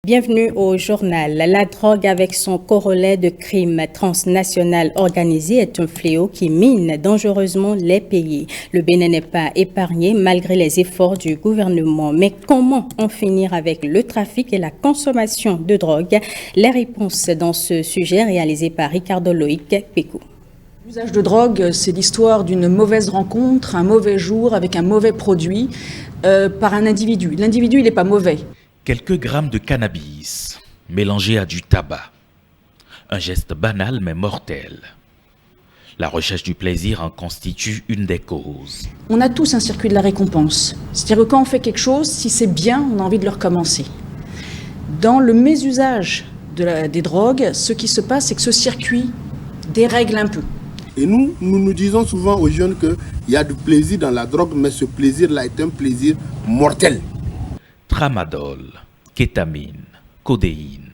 Bienvenue au journal. La drogue avec son corollaire de crimes transnational organisé est un fléau qui mine dangereusement les pays. Le Bénin n'est pas épargné malgré les efforts du gouvernement. Mais comment en finir avec le trafic et la consommation de drogue? Les réponses dans ce sujet réalisé par Ricardo Loïc Pécou. L'usage de drogue, c'est l'histoire d'une mauvaise rencontre, un mauvais jour avec un mauvais produit par un individu. L'individu, il n'est pas mauvais. Quelques grammes de cannabis mélangés à du tabac. Un geste banal mais mortel. La recherche du plaisir en constitue une des causes. On a tous un circuit de la récompense. C'est-à-dire que quand on fait quelque chose, si c'est bien, on a envie de le recommencer. Dans le mésusage des drogues, ce qui se passe, c'est que ce circuit dérègle un peu. Et nous disons souvent aux jeunes qu'il y a du plaisir dans la drogue, mais ce plaisir-là est un plaisir mortel. Tramadol, kétamine, codéine.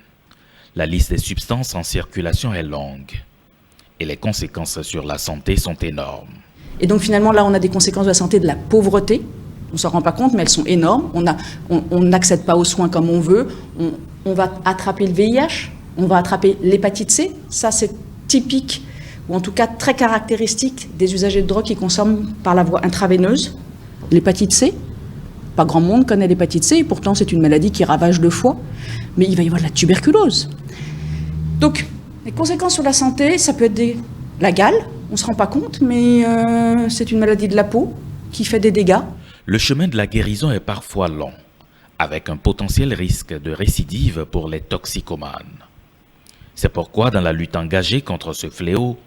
La liste des substances en circulation est longue et les conséquences sur la santé sont énormes. Et donc finalement là on a des conséquences de la santé de la pauvreté. On ne s'en rend pas compte mais elles sont énormes. On n'accède pas aux soins comme on veut. On va attraper le VIH, on va attraper l'hépatite C. Ça c'est typique ou en tout cas très caractéristique des usagers de drogue qui consomment par la voie intraveineuse. L'hépatite C. Pas grand monde connaît l'hépatite C et pourtant c'est une maladie qui ravage le foie. Mais il va y avoir de la tuberculose. Donc, les conséquences sur la santé, ça peut être la gale, on ne se rend pas compte, mais c'est une maladie de la peau qui fait des dégâts. Le chemin de la guérison est parfois long, avec un potentiel risque de récidive pour les toxicomanes. C'est pourquoi dans la lutte engagée contre ce fléau,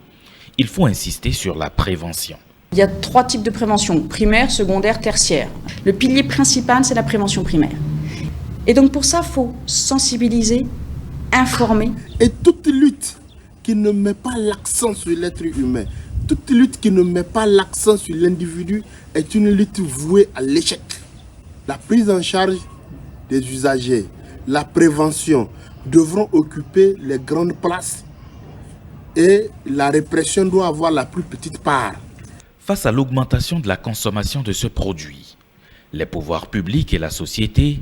il faut insister sur la prévention. Il y a 3 types de prévention, primaire, secondaire, tertiaire. Le pilier principal, c'est la prévention primaire. Et donc pour ça, il faut sensibiliser, informer. Et toute lutte qui ne met pas l'accent sur l'être humain, toute lutte qui ne met pas l'accent sur l'individu est une lutte vouée à l'échec. La prise en charge des usagers, la prévention devront occuper les grandes places et la répression doit avoir la plus petite part. Face à l'augmentation de la consommation de ce produit, les pouvoirs publics et la société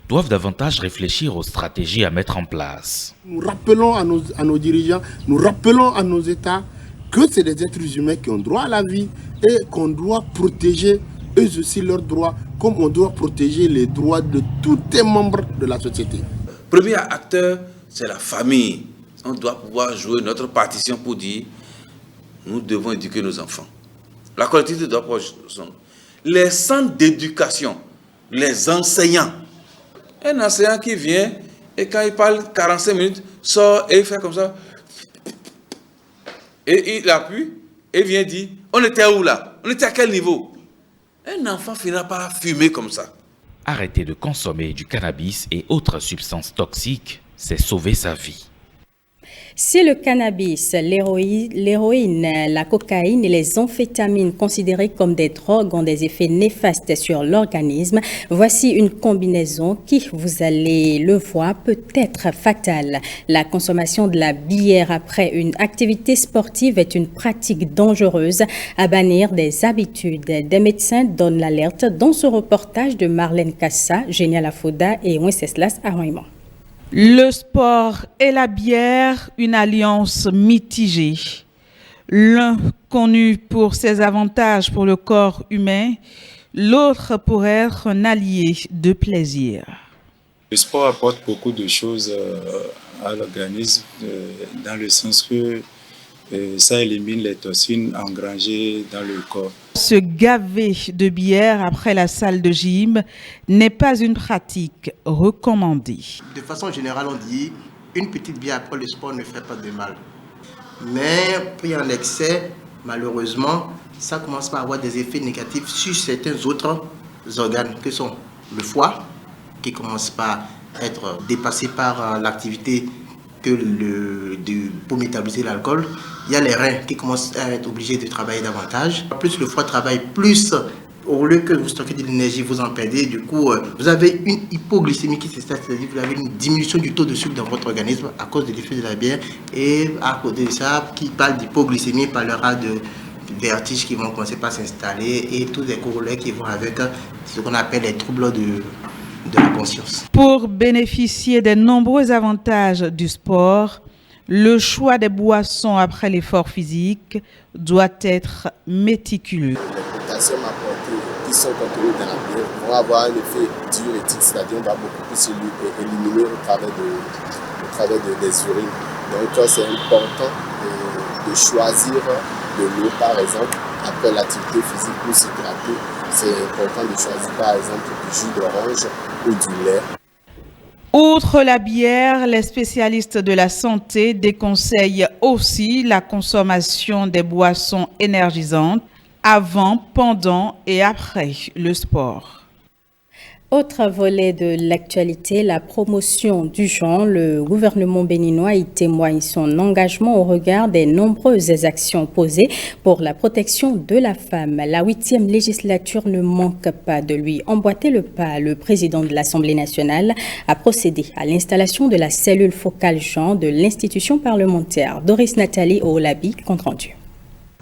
doivent davantage réfléchir aux stratégies à mettre en place. Nous rappelons à nos dirigeants, nous rappelons à nos États que c'est des êtres humains qui ont droit à la vie et qu'on doit protéger eux aussi leurs droits, comme on doit protéger les droits de tous les membres de la société. Premier acteur, c'est la famille. On doit pouvoir jouer notre partition pour dire nous devons éduquer nos enfants. La collectivité doit pouvoir jouer. Les centres d'éducation, les enseignants. Un enseignant qui vient et quand il parle 45 minutes, sort et il fait comme ça. Et il appuie et vient dire, on était où là? On était à quel niveau? Un enfant finira par fumer comme ça. Arrêter de consommer du cannabis et autres substances toxiques, c'est sauver sa vie. Si le cannabis, l'héroïne, la cocaïne et les amphétamines considérées comme des drogues ont des effets néfastes sur l'organisme, voici une combinaison qui, vous allez le voir, peut être fatale. La consommation de la bière après une activité sportive est une pratique dangereuse à bannir des habitudes. Des médecins donnent l'alerte dans ce reportage de Marlène Kassa, Génial Afouda et Wenceslas Aroyman. Le sport et la bière, une alliance mitigée. L'un connu pour ses avantages pour le corps humain, l'autre pour être un allié de plaisir. Le sport apporte beaucoup de choses à l'organisme, dans le sens que ça élimine les toxines engrangées dans le corps. Se gaver de bière après la salle de gym n'est pas une pratique recommandée. De façon générale, on dit une petite bière après le sport ne fait pas de mal. Mais pris en excès, malheureusement, ça commence par avoir des effets négatifs sur certains autres organes que sont le foie, qui commence par être dépassé par l'activité pour métaboliser l'alcool. Il y a les reins qui commencent à être obligés de travailler davantage. Plus le foie travaille, plus au lieu que vous stockez de l'énergie, vous en perdez. Du coup, vous avez une hypoglycémie qui s'installe, c'est-à-dire que vous avez une diminution du taux de sucre dans votre organisme à cause de l'effet de la bière. Et à côté de ça, qui parle d'hypoglycémie parlera de vertiges qui vont commencer par s'installer et tous les corollaires qui vont avec ce qu'on appelle les troubles de la conscience. Pour bénéficier des nombreux avantages du sport, le choix des boissons après l'effort physique doit être méticuleux. Les potassiums apportés qui sont contenus dans la bière vont avoir un effet diurétique, c'est-à-dire on va beaucoup plus éliminer au travers des urines. Donc c'est important de choisir de l'eau par exemple après l'activité physique pour s'hydrater. C'est important de choisir par exemple du jus d'orange ou du lait. Outre la bière, les spécialistes de la santé déconseillent aussi la consommation des boissons énergisantes avant, pendant et après le sport. Autre volet de l'actualité, la promotion du genre. Le gouvernement béninois y témoigne son engagement au regard des nombreuses actions posées pour la protection de la femme. La 8e législature ne manque pas de lui emboîter le pas. Le président de l'Assemblée nationale a procédé à l'installation de la cellule focale genre de l'institution parlementaire. Doris Nathalie Oolabi, compte rendu.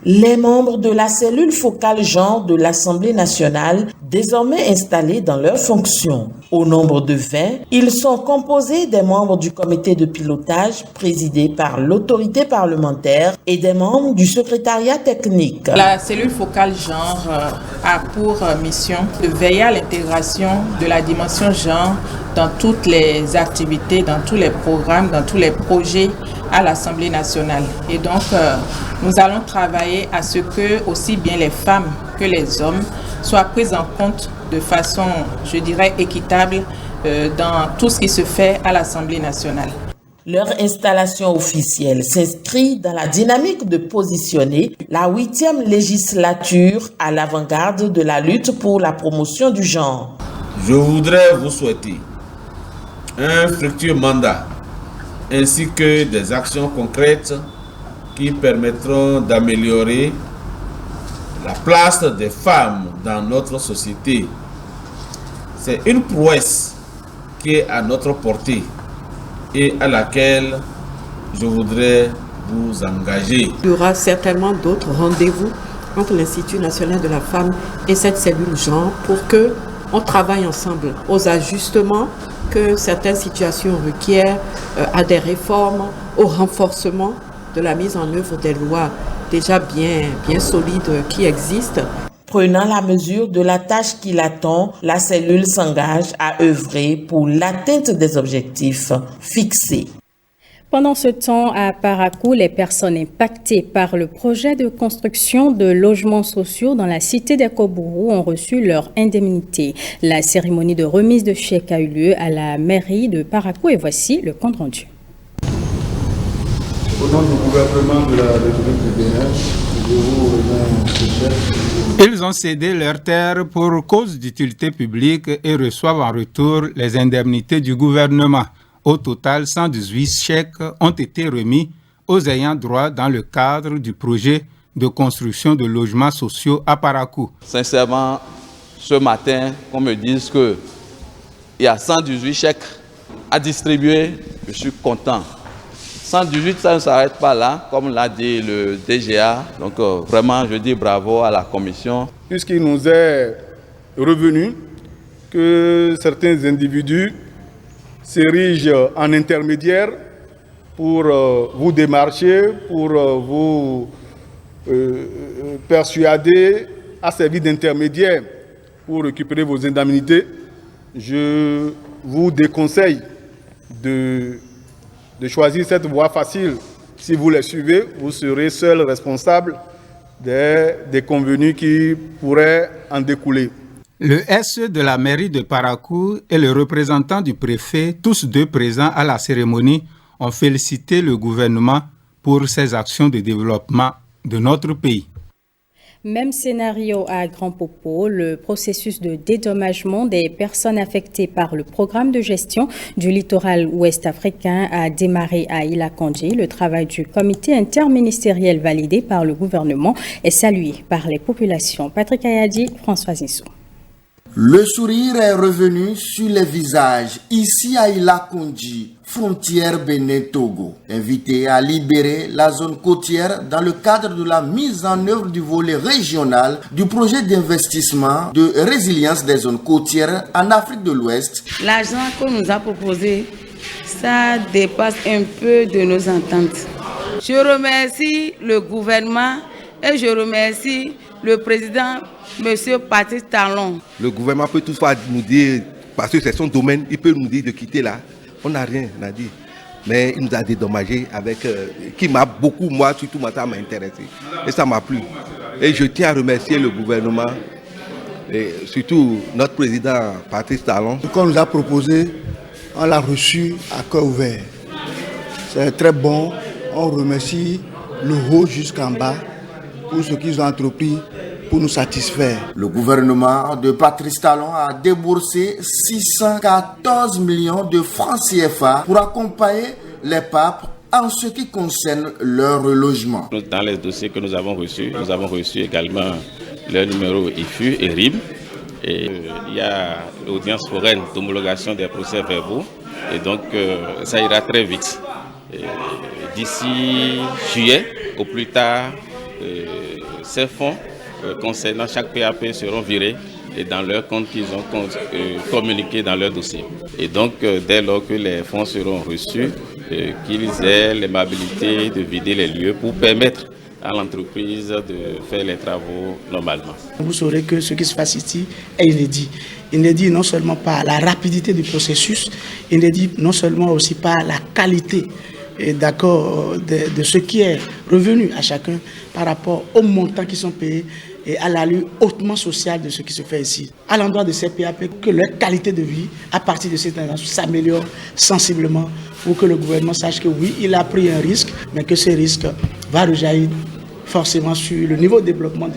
Les membres de la cellule focale genre de l'Assemblée nationale, désormais installés dans leurs fonctions. Au nombre de 20, ils sont composés des membres du comité de pilotage présidé par l'autorité parlementaire et des membres du secrétariat technique. La cellule focale genre a pour mission de veiller à l'intégration de la dimension genre dans toutes les activités, dans tous les programmes, dans tous les projets à l'Assemblée nationale. Et donc, nous allons travailler à ce que aussi bien les femmes que les hommes soient prises en compte de façon, je dirais, équitable dans tout ce qui se fait à l'Assemblée nationale. Leur installation officielle s'inscrit dans la dynamique de positionner la 8e législature à l'avant-garde de la lutte pour la promotion du genre. Je voudrais vous souhaiter un fructueux mandat ainsi que des actions concrètes qui permettront d'améliorer la place des femmes dans notre société. C'est une prouesse qui est à notre portée et à laquelle je voudrais vous engager. Il y aura certainement d'autres rendez-vous entre l'Institut national de la femme et cette cellule genre pour qu'on travaille ensemble aux ajustements que certaines situations requièrent, à des réformes, au renforcement de la mise en œuvre des lois déjà bien solides qui existent. Prenant la mesure de la tâche qui l'attend, la cellule s'engage à œuvrer pour l'atteinte des objectifs fixés. Pendant ce temps, à Parakou, les personnes impactées par le projet de construction de logements sociaux dans la cité des Kobourou ont reçu leur indemnité. La cérémonie de remise de chèques a eu lieu à la mairie de Parakou et voici le compte rendu. Au nom du gouvernement de la République du Bénin, je vous remets ce chèque. Ils ont cédé leurs terres pour cause d'utilité publique et reçoivent en retour les indemnités du gouvernement. Au total, 118 chèques ont été remis aux ayants droit dans le cadre du projet de construction de logements sociaux à Parakou. Sincèrement, ce matin, qu'on me dise qu'il y a 118 chèques à distribuer, je suis content. 118, ça ne s'arrête pas là, comme l'a dit le DGA. Donc vraiment, je dis bravo à la commission. Puisqu'il nous est revenu que certains individus s'érigent en intermédiaire pour vous démarcher, pour vous persuader à servir d'intermédiaire pour récupérer vos indemnités. Je vous déconseille de choisir cette voie facile. Si vous les suivez, vous serez seul responsable des déconvenus qui pourraient en découler. Le SE de la mairie de Parakou et le représentant du préfet, tous deux présents à la cérémonie, ont félicité le gouvernement pour ses actions de développement de notre pays. Même scénario à Grand Popo, le processus de dédommagement des personnes affectées par le programme de gestion du littoral ouest africain a démarré à Ilakandji. Le travail du comité interministériel validé par le gouvernement est salué par les populations. Patrick Ayadi, François Nissou. Le sourire est revenu sur les visages ici à Ilakoundji, frontière Bénin-Togo, invité à libérer la zone côtière dans le cadre de la mise en œuvre du volet régional du projet d'investissement de résilience des zones côtières en Afrique de l'Ouest. L'argent qu'on nous a proposé, ça dépasse un peu de nos ententes. Je remercie le gouvernement et je remercie le président, M. Patrice Talon. Le gouvernement peut toutefois nous dire, parce que c'est son domaine, il peut nous dire de quitter là. On n'a rien à dire. Mais il nous a dédommagé avec, qui m'a beaucoup, moi, surtout moi, ça m'a intéressé. Et ça m'a plu. Et je tiens à remercier le gouvernement, et surtout notre président Patrice Talon. Ce qu'on nous a proposé, on l'a reçu à cœur ouvert. C'est très bon. On remercie le haut jusqu'en bas pour ce qu'ils ont entrepris pour nous satisfaire. Le gouvernement de Patrice Talon a déboursé 614 millions de francs CFA pour accompagner les papes en ce qui concerne leur relogement. Dans les dossiers que nous avons reçus également leur numéro IFU et RIB. Et il y a l'audience foraine d'homologation des procès verbaux. Et donc ça ira très vite. D'ici juillet, au plus tard, ces fonds concernant chaque PAP seront virés et dans leur compte qu'ils ont communiqué dans leur dossier. Et donc, dès lors que les fonds seront reçus, qu'ils aient l'aimabilité de vider les lieux pour permettre à l'entreprise de faire les travaux normalement. Vous saurez que ce qui se passe ici est inédit. Inédit non seulement par la rapidité du processus, inédit non seulement aussi par la qualité d'accord de ce qui est revenu à chacun par rapport aux montants qui sont payés et à l'allure hautement sociale de ce qui se fait ici. À l'endroit de ces PAP, que leur qualité de vie, à partir de cette annonce, s'améliore sensiblement pour que le gouvernement sache que oui, il a pris un risque, mais que ce risque va rejaillir forcément sur le niveau de développement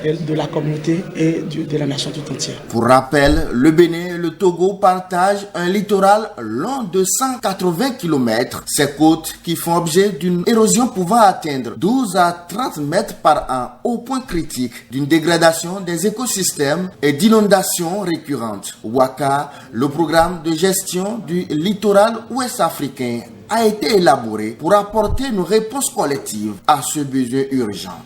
de la communauté et de la nation tout entière. Pour rappel, le Bénin et le Togo partagent un littoral long de 180 km. Ces côtes qui font objet d'une érosion pouvant atteindre 12 à 30 mètres par an au point critique d'une dégradation des écosystèmes et d'inondations récurrentes. WACA, le programme de gestion du littoral ouest africain, a été élaboré pour apporter une réponse collective à ce besoin urgent.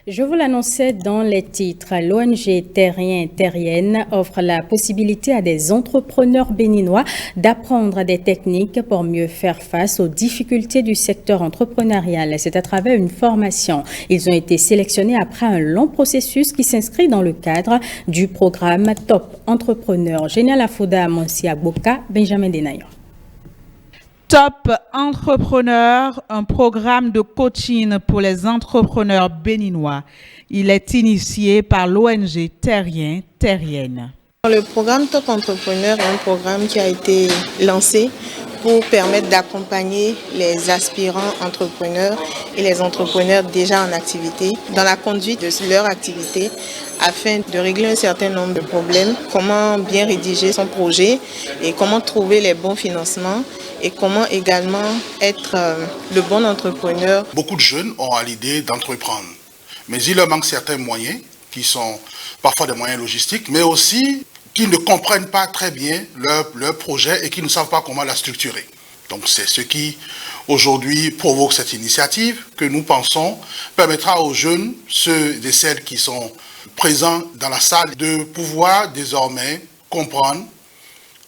Je vous l'annonçais dans les titres, l'ONG Terrienne offre la possibilité à des entrepreneurs béninois d'apprendre des techniques pour mieux faire face aux difficultés du secteur entrepreneurial. C'est à travers une formation. Ils ont été sélectionnés après un long processus qui s'inscrit dans le cadre du programme Top Entrepreneur. Génial Afouda, Monsia Boka, Benjamin Denayon. Top Entrepreneur, un programme de coaching pour les entrepreneurs béninois. Il est initié par l'ONG Terrienne. Le programme Top Entrepreneur est un programme qui a été lancé pour permettre d'accompagner les aspirants entrepreneurs et les entrepreneurs déjà en activité dans la conduite de leur activité afin de régler un certain nombre de problèmes, comment bien rédiger son projet et comment trouver les bons financements et comment également être le bon entrepreneur. Beaucoup de jeunes ont à l'idée d'entreprendre, mais il leur manque certains moyens qui sont parfois des moyens logistiques, mais aussi qui ne comprennent pas très bien leur projet et qui ne savent pas comment la structurer. Donc c'est ce qui aujourd'hui provoque cette initiative que nous pensons permettra aux jeunes, ceux et celles qui sont présents dans la salle, de pouvoir désormais comprendre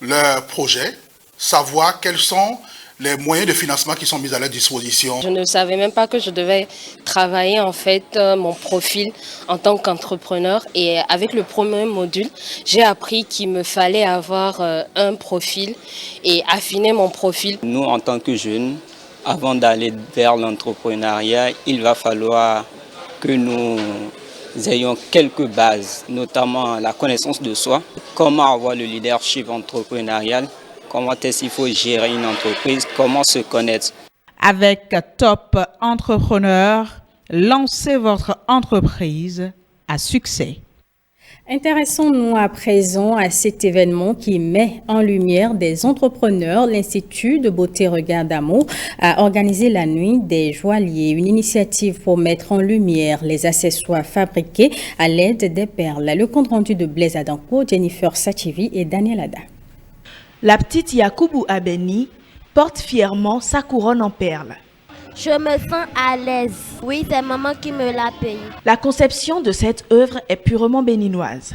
leur projet, savoir quels sont les moyens de financement qui sont mis à leur disposition. Je ne savais même pas que je devais travailler en fait mon profil en tant qu'entrepreneur, et avec le premier module, j'ai appris qu'il me fallait avoir un profil et affiner mon profil. Nous, en tant que jeunes, avant d'aller vers l'entrepreneuriat, il va falloir que nous ayons quelques bases, notamment la connaissance de soi, comment avoir le leadership entrepreneurial, comment est-ce qu'il faut gérer une entreprise, comment se connaître. Avec Top Entrepreneur, lancez votre entreprise à succès. Intéressons-nous à présent à cet événement qui met en lumière des entrepreneurs. L'Institut de beauté Regard d'Amour a organisé la nuit des joailliers, une initiative pour mettre en lumière les accessoires fabriqués à l'aide des perles. Le compte rendu de Blaise Adanko, Jennifer Sachivi et Daniel Ada. La petite Yakoubou Abeni porte fièrement sa couronne en perles. Je me sens à l'aise. Oui, c'est maman qui me l'a payé. La conception de cette œuvre est purement béninoise.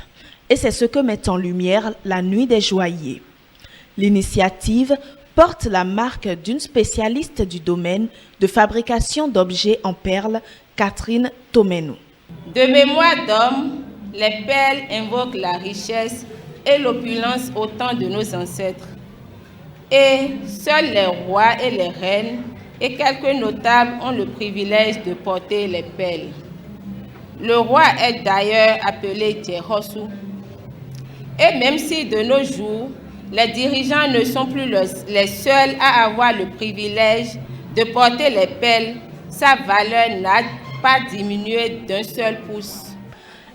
Et c'est ce que met en lumière la Nuit des joailliers. L'initiative porte la marque d'une spécialiste du domaine de fabrication d'objets en perles, Catherine Tomenou. De mémoire d'homme, les perles invoquent la richesse et l'opulence au temps de nos ancêtres. Et seuls les rois et les reines et quelques notables ont le privilège de porter les perles. Le roi est d'ailleurs appelé Djehosu. Et même si de nos jours, les dirigeants ne sont plus les seuls à avoir le privilège de porter les perles, sa valeur n'a pas diminué d'un seul pouce.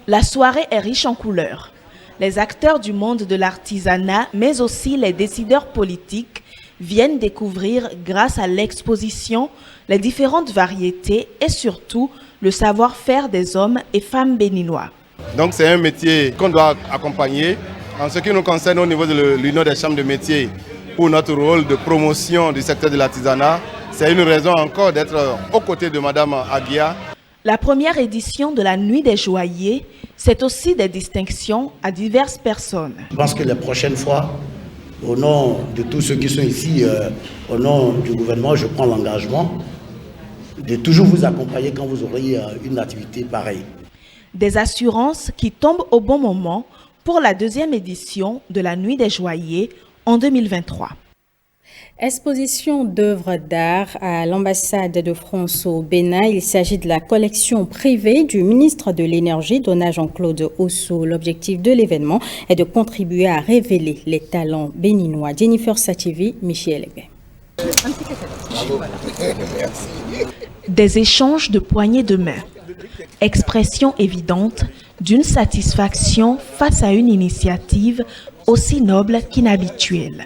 La soirée est riche en couleurs. Les acteurs du monde de l'artisanat, mais aussi les décideurs politiques, viennent découvrir, grâce à l'exposition, les différentes variétés et surtout le savoir-faire des hommes et femmes béninois. Donc c'est un métier qu'on doit accompagner. En ce qui nous concerne au niveau de l'Union des chambres de métiers, pour notre rôle de promotion du secteur de l'artisanat, c'est une raison encore d'être aux côtés de Madame Aguia. La première édition de la Nuit des joailliers, c'est aussi des distinctions à diverses personnes. Je pense que les prochaines fois, au nom de tous ceux qui sont ici, au nom du gouvernement, je prends l'engagement de toujours vous accompagner quand vous aurez une activité pareille. Des assurances qui tombent au bon moment pour la deuxième édition de la Nuit des joailliers en 2023. Exposition d'œuvres d'art à l'ambassade de France au Bénin. Il s'agit de la collection privée du ministre de l'Énergie, Dona Jean-Claude Ossou. L'objectif de l'événement est de contribuer à révéler les talents béninois. Jennifer Sachivi, Michel Ebé. Des échanges de poignées de main. Expression évidente d'une satisfaction face à une initiative aussi noble qu'inhabituelle.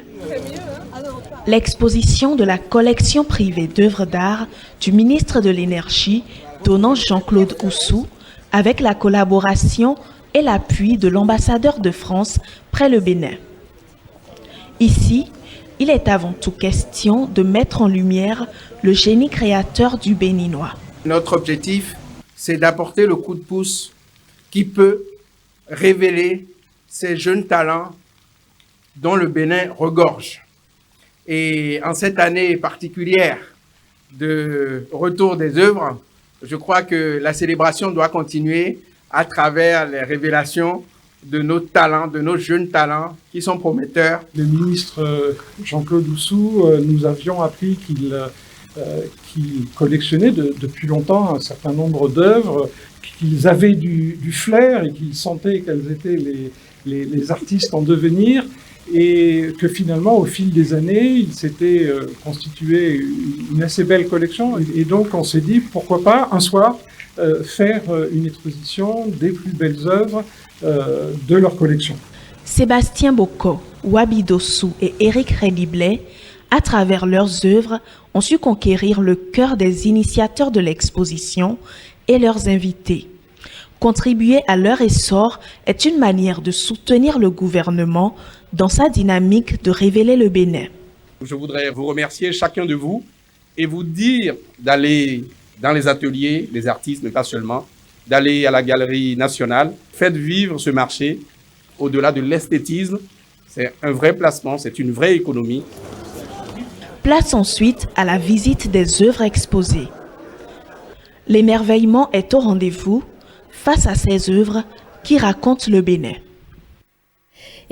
L'exposition de la collection privée d'œuvres d'art du ministre de l'Énergie, Dona Jean-Claude Ossou, avec la collaboration et l'appui de l'ambassadeur de France près le Bénin. Ici, il est avant tout question de mettre en lumière le génie créateur du Béninois. Notre objectif, c'est d'apporter le coup de pouce qui peut révéler ces jeunes talents dont le Bénin regorge. Et en cette année particulière de retour des œuvres, je crois que la célébration doit continuer à travers les révélations de nos talents, de nos jeunes talents qui sont prometteurs. Le ministre Jean-Claude Ossou, nous avions appris qu'il collectionnait depuis longtemps un certain nombre d'œuvres, qu'ils avaient du flair et qu'ils sentaient quels étaient les artistes en devenir. Et que finalement, au fil des années, il s'était constitué une assez belle collection. Et donc, on s'est dit, pourquoi pas, un soir, faire une exposition des plus belles œuvres de leur collection. Sébastien Boko, Wabi Dossou et Éric Rediblet, à travers leurs œuvres, ont su conquérir le cœur des initiateurs de l'exposition et leurs invités. Contribuer à leur essor est une manière de soutenir le gouvernement dans sa dynamique de révéler le Bénin. Je voudrais vous remercier chacun de vous et vous dire d'aller dans les ateliers, les artistes, mais pas seulement, d'aller à la Galerie nationale. Faites vivre ce marché au-delà de l'esthétisme. C'est un vrai placement, c'est une vraie économie. Place ensuite à la visite des œuvres exposées. L'émerveillement est au rendez-vous face à ces œuvres qui racontent le Bénin.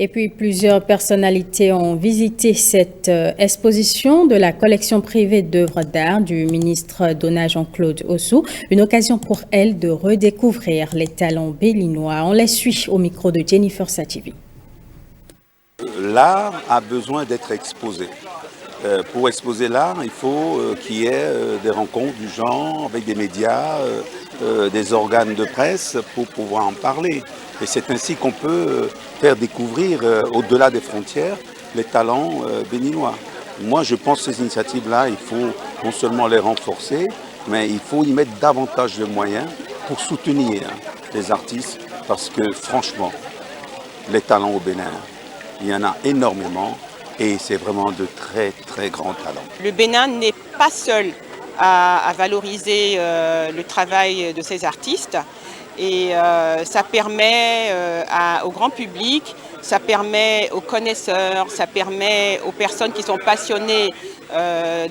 Et puis, plusieurs personnalités ont visité cette exposition de la collection privée d'œuvres d'art du ministre Dona Jean-Claude Ossou. Une occasion pour elle de redécouvrir les talents béninois. On les suit au micro de Jennifer Sachivi. L'art a besoin d'être exposé. Pour exposer l'art, il faut qu'il y ait des rencontres du genre avec des médias, des organes de presse pour pouvoir en parler. Et c'est ainsi qu'on peut faire découvrir au-delà des frontières les talents béninois. Moi, je pense que ces initiatives-là, il faut non seulement les renforcer, mais il faut y mettre davantage de moyens pour soutenir les artistes parce que franchement, les talents au Bénin, il y en a énormément et c'est vraiment de très très grands talents. Le Bénin n'est pas seul à valoriser le travail de ces artistes et ça permet au grand public, ça permet aux connaisseurs, ça permet aux personnes qui sont passionnées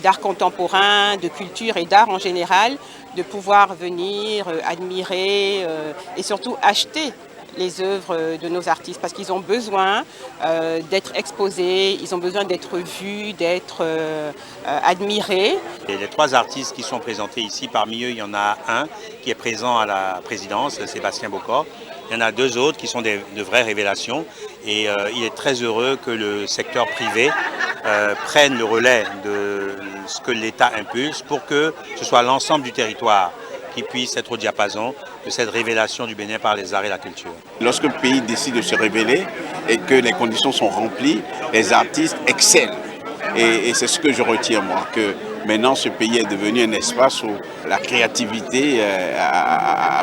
d'art contemporain, de culture et d'art en général, de pouvoir venir admirer et surtout acheter les œuvres de nos artistes parce qu'ils ont besoin d'être exposés, ils ont besoin d'être vus, d'être admirés. Et les 3 artistes qui sont présentés ici, parmi eux, il y en a un qui est présent à la présidence, Sébastien Bocor. Il y en a 2 autres qui sont de vraies révélations et il est très heureux que le secteur privé prenne le relais de ce que l'État impulse pour que ce soit l'ensemble du territoire qui puisse être au diapason de cette révélation du Bénin par les arts et la culture. Lorsque le pays décide de se révéler et que les conditions sont remplies, les artistes excellent. Et c'est ce que je retiens moi, que maintenant ce pays est devenu un espace où la créativité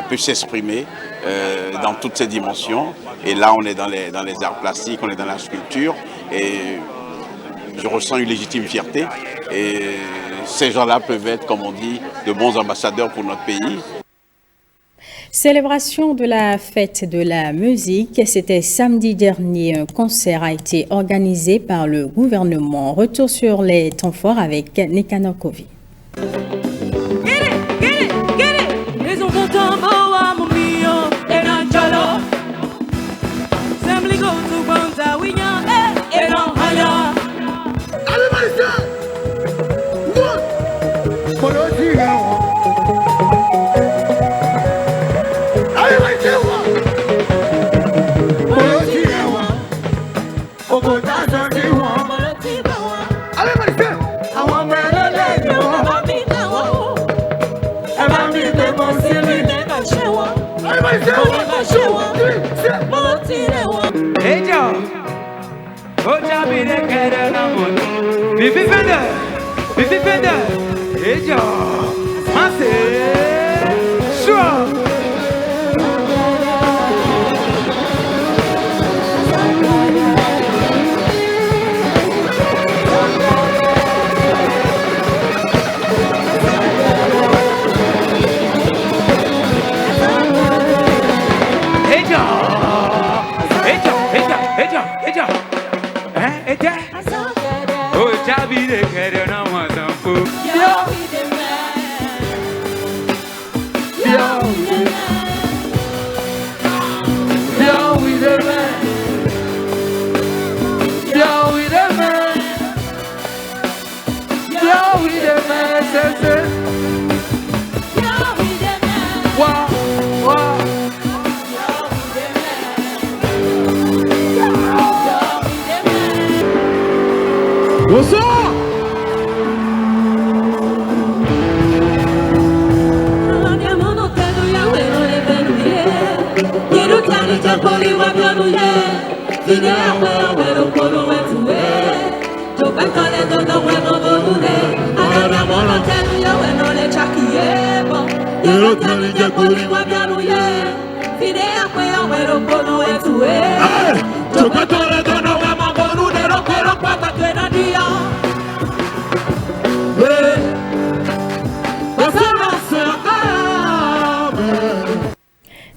peut s'exprimer dans toutes ses dimensions. Et là on est dans les arts plastiques, on est dans la sculpture et je ressens une légitime fierté. Et ces gens-là peuvent être, comme on dit, de bons ambassadeurs pour notre pays. Célébration de la fête de la musique, c'était samedi dernier. Un concert a été organisé par le gouvernement. Retour sur les temps forts avec Nicanor Kovi.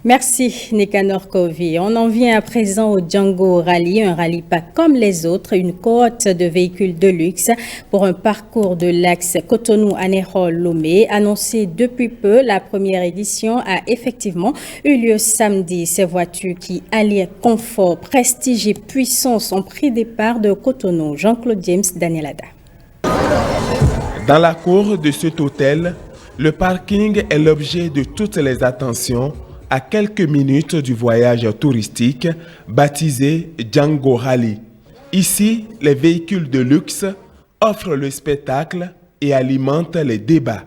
Merci Nicanor Kovi. On en vient à présent au Django Rally, un rallye pas comme les autres, une cohorte de véhicules de luxe pour un parcours de l'axe Cotonou-Anéro-Lomé. Annoncé depuis peu, la première édition a effectivement eu lieu samedi. Ces voitures qui allient confort, prestige et puissance ont pris départ de Cotonou. Jean-Claude James, Daniel Ada. Dans la cour de cet hôtel, le parking est l'objet de toutes les attentions à quelques minutes du voyage touristique baptisé Django Rally. Ici, les véhicules de luxe offre le spectacle et alimente les débats.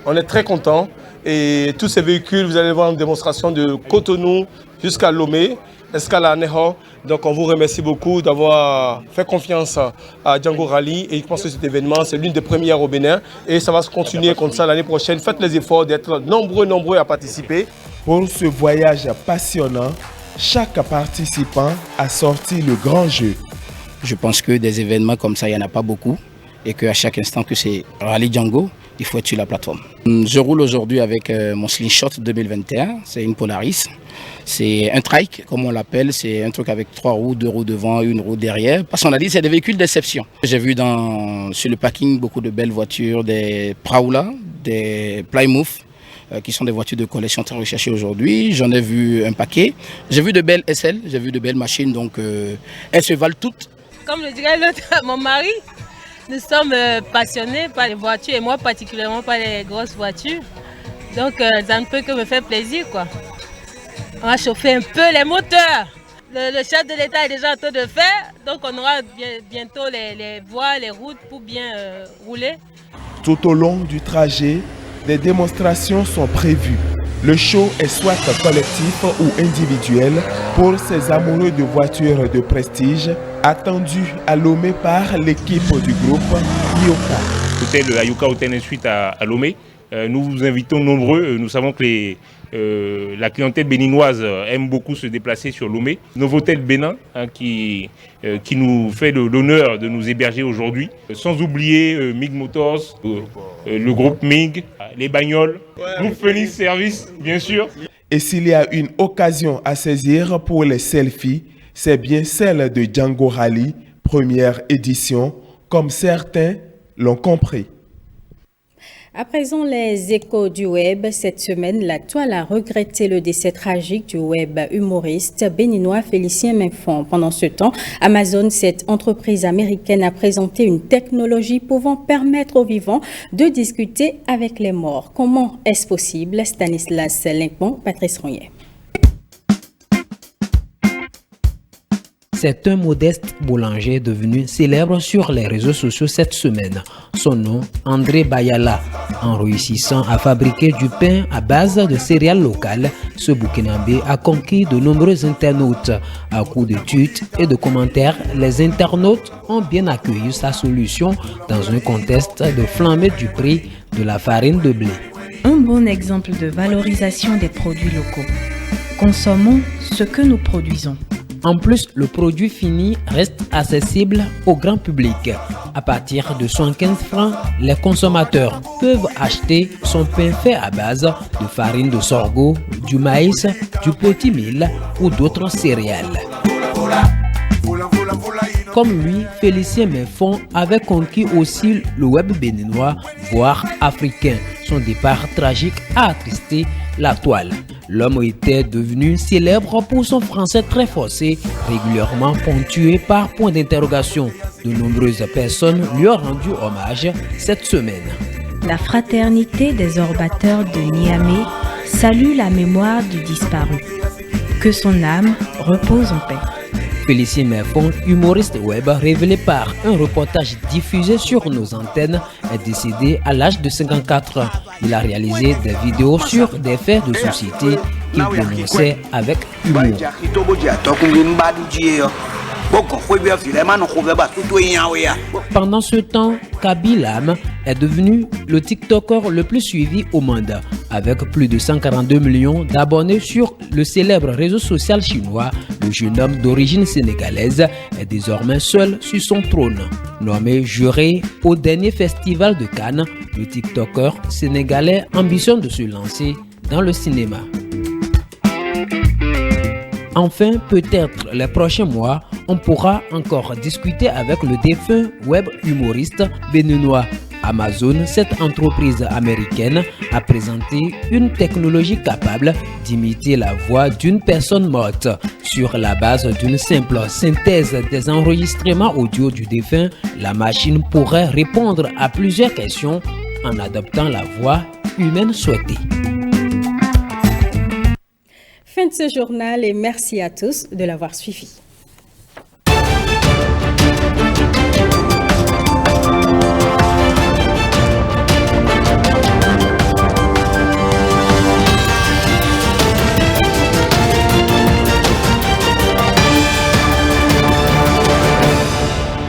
On est très contents et tous ces véhicules, vous allez voir une démonstration de Cotonou jusqu'à Lomé, Escala Neho. Donc on vous remercie beaucoup d'avoir fait confiance à Django Rally et je pense que cet événement, c'est l'une des premières au Bénin et ça va se continuer comme ça l'année prochaine. Faites les efforts d'être nombreux à participer. Pour ce voyage passionnant, chaque participant a sorti le grand jeu. Je pense que des événements comme ça, il n'y en a pas beaucoup et qu'à chaque instant que c'est Rally Django, il faut être sur la plateforme. Je roule aujourd'hui avec mon Slingshot 2021, c'est une Polaris. C'est un trike, comme on l'appelle, c'est un truc avec 3 roues, 2 roues devant, 1 roue derrière. Parce qu'on a dit c'est des véhicules d'exception. J'ai vu sur le parking beaucoup de belles voitures, des Praoula, des Plymouth, qui sont des voitures de collection très recherchées aujourd'hui. J'en ai vu un paquet. J'ai vu de belles SL, j'ai vu de belles machines, donc elles se valent toutes. Comme le dirait l'autre, mon mari, nous sommes passionnés par les voitures et moi particulièrement par les grosses voitures. Donc ça ne peut que me faire plaisir, quoi. On va chauffer un peu les moteurs. Le chef de l'État est déjà en train de faire, donc on aura bientôt les voies, les routes pour bien rouler. Tout au long du trajet, des démonstrations sont prévues. Le show est soit collectif ou individuel pour ces amoureux de voitures de prestige, attendus à Lomé par l'équipe du groupe Ioka. Hôtel Ayuka Hôtel et Suite à Lomé. Nous vous invitons nombreux. Nous savons que la clientèle béninoise aime beaucoup se déplacer sur Lomé. Novotel Bénin qui nous fait l'honneur de nous héberger aujourd'hui. Sans oublier MIG Motors, le groupe MIG, les bagnoles, groupe Phoenix Service bien sûr. Et s'il y a une occasion à saisir pour les selfies, c'est bien celle de Django Rally, première édition, comme certains l'ont compris. À présent, les échos du web. Cette semaine, la toile a regretté le décès tragique du web humoriste béninois Félicien Mainfond. Pendant ce temps, Amazon, cette entreprise américaine, a présenté une technologie pouvant permettre aux vivants de discuter avec les morts. Comment est-ce possible? Stanislas Limpon, Patrice Ronnier. C'est un modeste boulanger devenu célèbre sur les réseaux sociaux cette semaine. Son nom, André Bayala. En réussissant à fabriquer du pain à base de céréales locales, ce Burkinabé a conquis de nombreux internautes. À coup de tweets et de commentaires, les internautes ont bien accueilli sa solution dans un contexte de flambée du prix de la farine de blé. Un bon exemple de valorisation des produits locaux. Consommons ce que nous produisons. En plus, le produit fini reste accessible au grand public. À partir de 115 francs, les consommateurs peuvent acheter son pain fait à base de farine de sorgho, du maïs, du petit mil ou d'autres céréales. Comme lui, Félicien Mainfond avait conquis aussi le web béninois, voire africain. Son départ tragique a attristé la toile. L'homme était devenu célèbre pour son français très forcé, régulièrement ponctué par points d'interrogation. De nombreuses personnes lui ont rendu hommage cette semaine. La fraternité des orbateurs de Niamey salue la mémoire du disparu. Que son âme repose en paix. Félicien Mainfond, humoriste web révélé par un reportage diffusé sur nos antennes, est décédé à l'âge de 54 ans. Il a réalisé des vidéos sur des faits de société qu'il dénonçait avec humour. Pendant ce temps, Kabilam est devenu le TikToker le plus suivi au monde. Avec plus de 142 millions d'abonnés sur le célèbre réseau social chinois, le jeune homme d'origine sénégalaise est désormais seul sur son trône. Nommé juré au dernier festival de Cannes, le TikToker sénégalais ambitionne de se lancer dans le cinéma. Enfin, peut-être les prochains mois, on pourra encore discuter avec le défunt web humoriste béninois. Amazon, cette entreprise américaine, a présenté une technologie capable d'imiter la voix d'une personne morte. Sur la base d'une simple synthèse des enregistrements audio du défunt, la machine pourrait répondre à plusieurs questions en adoptant la voix humaine souhaitée. Fin de ce journal et merci à tous de l'avoir suivi.